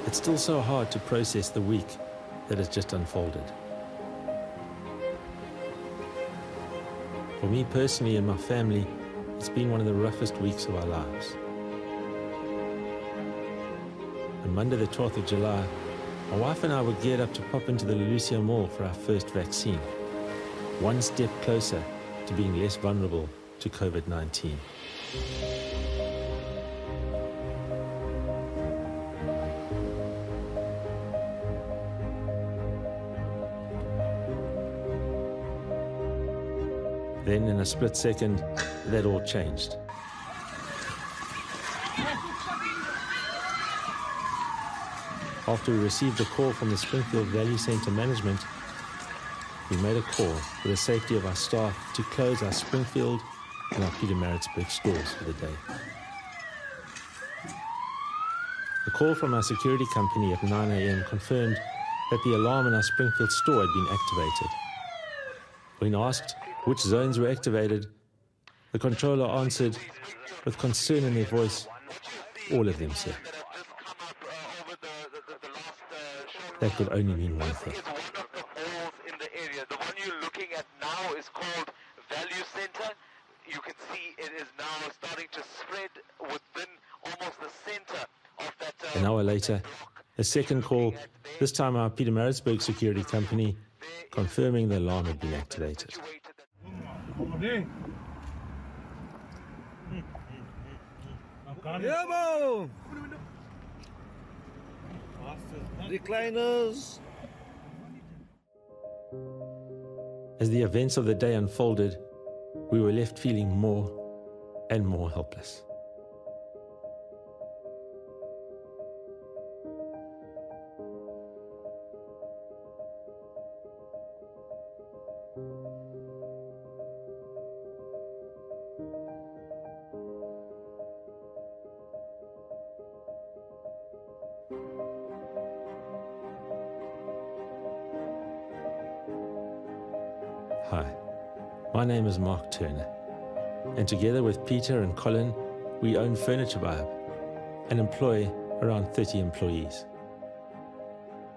It's still so hard to process the week that has just unfolded. For me personally and my family, it's been one of the roughest weeks of our lives. On Monday the 12th of July, my wife and I were geared up to pop into the Lucia Mall for our first vaccine, one step closer to being less vulnerable to COVID-19. Then, in a split second, that all changed. After we received a call from the Springfield Value Centre management, we made a call for the safety of our staff to close our Springfield and our Pietermaritzburg stores for the day. The call from our security company at 9 a.m. confirmed that the alarm in our Springfield store had been activated. When asked which zones were activated, the controller answered with concern in their voice, "All of them, sir." That could only mean one thing. One of the halls in the area, the one you're looking at now is called Value Center. You can see it is now starting to spread within almost the center of that. An hour later, a second call, this time our Pietermaritzburg security company, confirming the alarm had been activated. Recliners. As the events of the day unfolded, we were left feeling more and more helpless. Hi, my name is Mark Turner, and together with Peter and Colin, we own Furniturevibe and employ around 30 employees.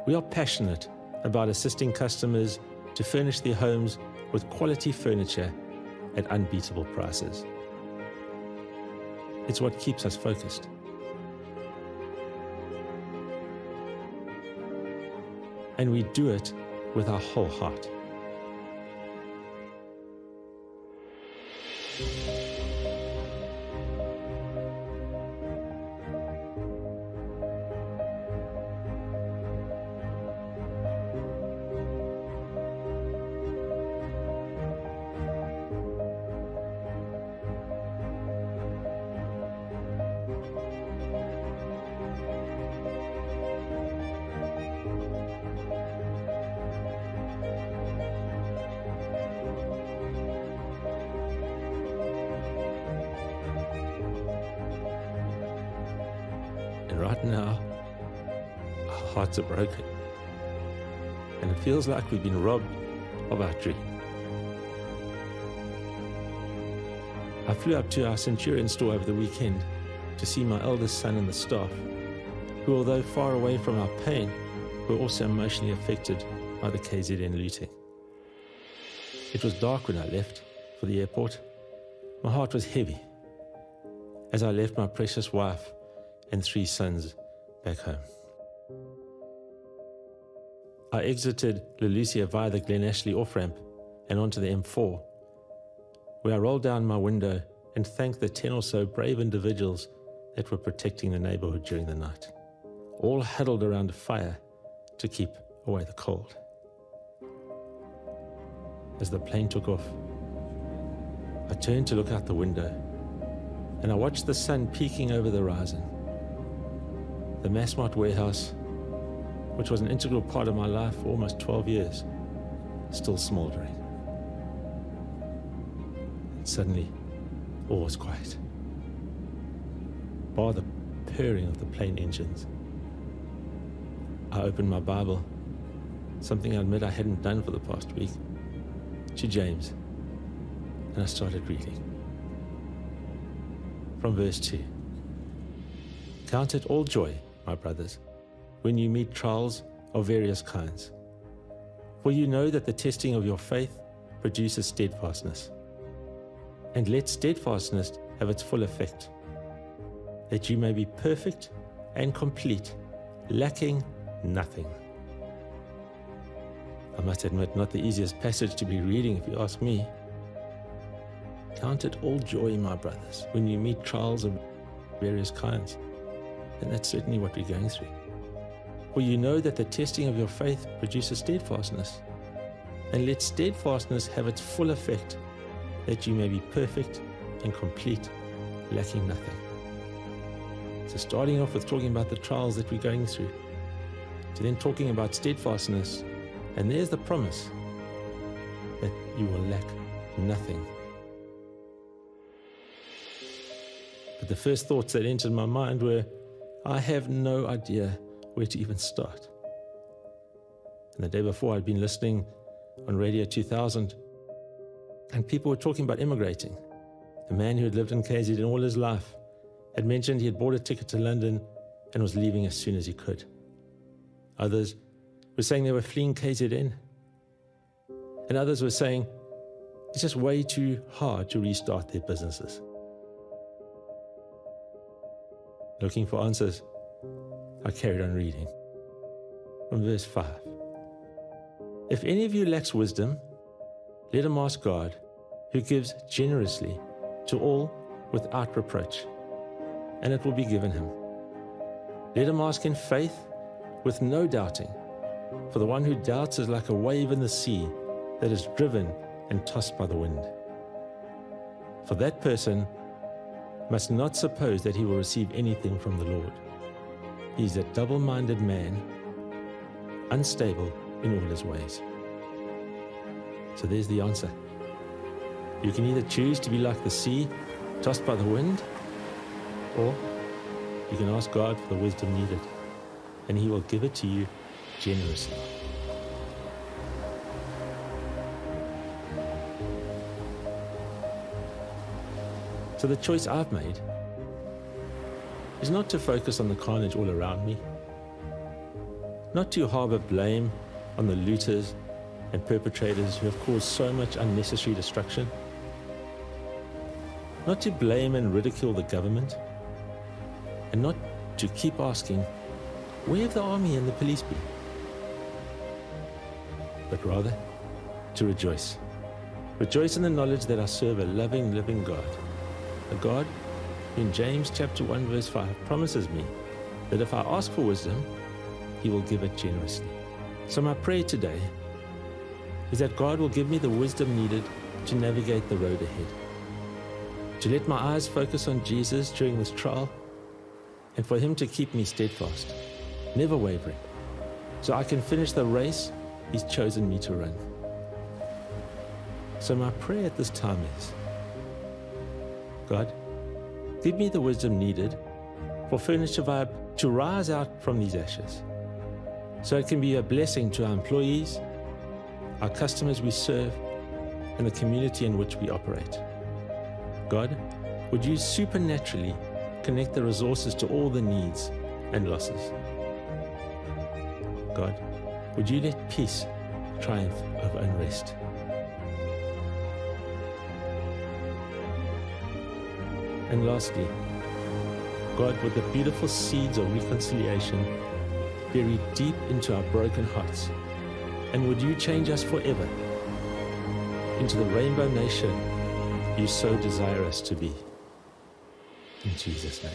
We are passionate about assisting customers to furnish their homes with quality furniture at unbeatable prices. It's what keeps us focused. And we do it with our whole heart. And right now, our hearts are broken. And it feels like we've been robbed of our dream. I flew up to our Centurion store over the weekend to see my eldest son and the staff, who, although far away from our pain, were also emotionally affected by the KZN looting. It was dark when I left for the airport. My heart was heavy as I left my precious wife and 3 sons back home. I exited Lucia via the Glen Ashley off-ramp and onto the M4, where I rolled down my window and thanked the 10 or so brave individuals that were protecting the neighborhood during the night, all huddled around a fire to keep away the cold. As the plane took off, I turned to look out the window and I watched the sun peeking over the horizon. The Massmart warehouse, which was an integral part of my life for almost 12 years, still smoldering. And suddenly, all was quiet, bar the purring of the plane engines. I opened my Bible, something I admit I hadn't done for the past week, to James, and I started reading. from verse 2. Count it all joy, my brothers, when you meet trials of various kinds. For you know that the testing of your faith produces steadfastness. And let steadfastness have its full effect, that you may be perfect and complete, lacking nothing. I must admit, not the easiest passage to be reading if you ask me. Count it all joy, my brothers, when you meet trials of various kinds. And that's certainly what we're going through. For you know that the testing of your faith produces steadfastness. And let steadfastness have its full effect, that you may be perfect and complete, lacking nothing. So starting off with talking about the trials that we're going through, to then talking about steadfastness, and there's the promise that you will lack nothing. But the first thoughts that entered my mind were, I have no idea where to even start. And the day before, I'd been listening on Radio 2000, and people were talking about immigrating. A man who had lived in KZN all his life had mentioned he had bought a ticket to London and was leaving as soon as he could. Others were saying they were fleeing KZN. And others were saying it's just way too hard to restart their businesses. Looking for answers, I carried on reading. From verse 5. If any of you lacks wisdom, let him ask God, who gives generously to all without reproach, and it will be given him. Let him ask in faith with no doubting, for the one who doubts is like a wave in the sea that is driven and tossed by the wind. For that person must not suppose that he will receive anything from the Lord. He is a double-minded man, unstable in all his ways. So there's the answer. You can either choose to be like the sea, tossed by the wind, or you can ask God for the wisdom needed, and he will give it to you generously. So the choice I've made is not to focus on the carnage all around me, not to harbor blame on the looters and perpetrators who have caused so much unnecessary destruction, not to blame and ridicule the government, and not to keep asking, where have the army and the police been? But rather to rejoice. Rejoice in the knowledge that I serve a loving, living God. A God who in James chapter 1 verse 5 promises me that if I ask for wisdom, he will give it generously. So my prayer today is that God will give me the wisdom needed to navigate the road ahead, to let my eyes focus on Jesus during this trial, and for him to keep me steadfast, never wavering, so I can finish the race he's chosen me to run. So my prayer at this time is, God, give me the wisdom needed for Furniturevibe to rise out from these ashes, so it can be a blessing to our employees, our customers we serve, and the community in which we operate. God, would you supernaturally connect the resources to all the needs and losses? God, would you let peace triumph over unrest? And lastly, God, would the beautiful seeds of reconciliation bury deep into our broken hearts, and would you change us forever into the rainbow nation you so desire us to be. In Jesus' name.